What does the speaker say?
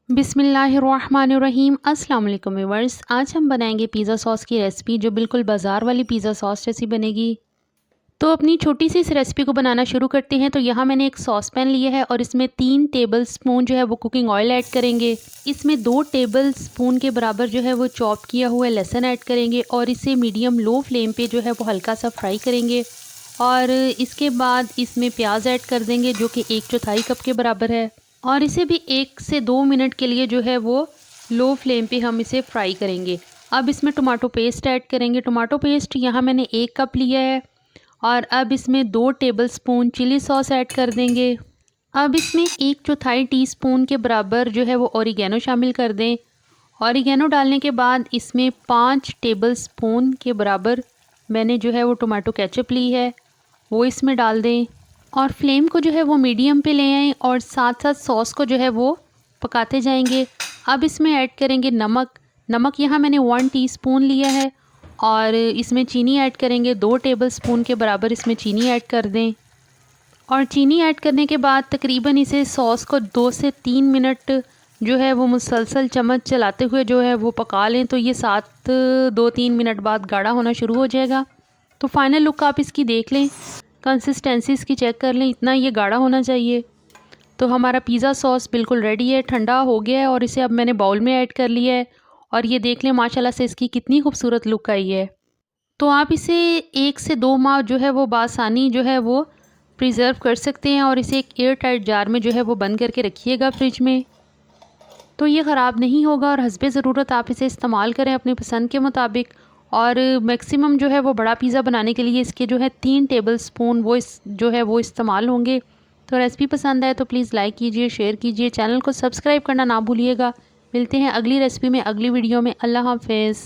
बिस्मिल्लाहिर्रहमानिर्रहीम। अस्सलाम वालेकुम व्यूअर्स, आज हम बनाएंगे पिज़्ज़ा सॉस की रेसिपी जो बिल्कुल बाज़ार वाली पिज़्ज़ा सॉस जैसी बनेगी। तो अपनी छोटी सी इस रेसिपी को बनाना शुरू करते हैं। तो यहाँ मैंने एक सॉस पैन लिया है और इसमें 3 टेबल स्पून जो है वो कुकिंग ऑयल ऐड करेंगे। इसमें 2 टेबल स्पून के बराबर जो है वो चॉप किया हुआ लहसुन ऐड करेंगे और इसे मीडियम लो फ्लेम पे जो है वो हल्का सा फ्राई करेंगे। और इसके बाद इसमें प्याज ऐड कर देंगे जो कि 1/4 कप के बराबर है और इसे भी 1 से 2 मिनट के लिए जो है वो लो फ्लेम पे हम इसे फ्राई करेंगे। अब इसमें टमाटो पेस्ट ऐड करेंगे। टमाटो पेस्ट यहाँ मैंने 1 कप लिया है और अब इसमें 2 टेबलस्पून चिली सॉस ऐड कर देंगे। अब इसमें 1/4 टीस्पून के बराबर जो है वो ओरिगेनो शामिल कर दें। ओरिगेनो डालने के बाद इसमें 5 टेबलस्पून के बराबर मैंने जो है वो टमाटो केचप ली है, वो इसमें डाल दें और फ्लेम को जो है वो मीडियम पे ले आएँ और साथ साथ सॉस को जो है वो पकाते जाएंगे। अब इसमें ऐड करेंगे नमक यहाँ मैंने 1 टीस्पून लिया है और इसमें चीनी ऐड करेंगे। 2 टेबलस्पून के बराबर इसमें चीनी ऐड कर दें और चीनी ऐड करने के बाद तकरीबन इसे सॉस को 2 से 3 मिनट जो है वो मुसलसल चम्मच चलाते हुए जो है वो पका लें। तो ये 2-3 मिनट बाद गाढ़ा होना शुरू हो जाएगा। तो फाइनल लुक आप इसकी देख लें, कंसिस्टेंसी इसकी चेक कर लें, इतना ये गाढ़ा होना चाहिए। तो हमारा पिज़्ज़ा सॉस बिल्कुल रेडी है, ठंडा हो गया है और इसे अब मैंने बाउल में ऐड कर लिया है और ये देख लें माशाल्लाह से इसकी कितनी खूबसूरत लुक आई है। तो आप इसे 1 से 2 माह जो है वो बासानी जो है वो प्रिज़र्व कर सकते हैं और इसे एक एयर टाइट जार में जो है वो बंद करके रखिएगा फ्रिज में। तो ये ख़राब नहीं होगा और हस्बे ज़रूरत आप इसे इस्तेमाल करें अपनी पसंद के मुताबिक। और मैक्सिमम जो है वो बड़ा पिज़्ज़ा बनाने के लिए इसके जो है 3 टेबलस्पून वो जो है वो इस्तेमाल होंगे। तो रेसिपी पसंद आए तो प्लीज़ लाइक कीजिए, शेयर कीजिए, चैनल को सब्सक्राइब करना ना भूलिएगा। मिलते हैं अगली रेसिपी में, अगली वीडियो में। अल्लाह हाफ़िज़।